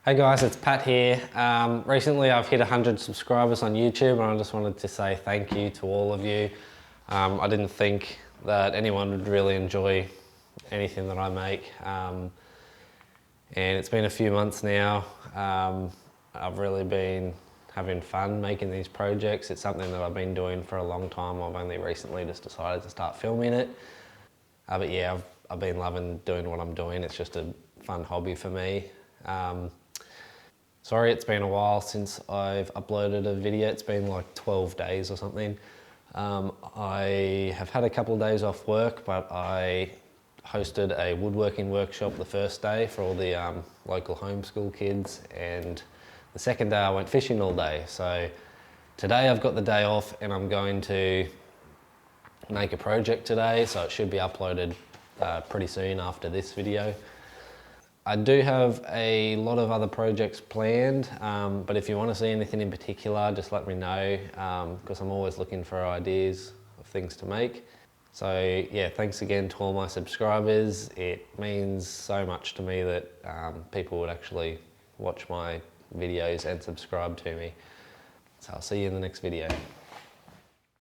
Hey guys, it's Pat here. Recently I've hit 100 subscribers on YouTube and I just wanted to say thank you to all of you. I didn't think that anyone would really enjoy anything that I make. And it's been a few months now. I've really been having fun making these projects. It's something that I've been doing for a long time. I've only recently just decided to start filming it. But yeah, I've been loving doing what I'm doing. It's just a fun hobby for me. Sorry, it's been a while since I've uploaded a video. It's been like 12 days or something. I have had a couple of days off work, but I hosted a woodworking workshop the first day for all the local homeschool kids, and the second day I went fishing all day. So today I've got the day off and I'm going to make a project today, so it should be uploaded pretty soon after this video. I do have a lot of other projects planned, but if you want to see anything in particular, just let me know, because I'm always looking for ideas of things to make. So yeah, thanks again to all my subscribers. It means so much to me that people would actually watch my videos and subscribe to me. So I'll see you in the next video.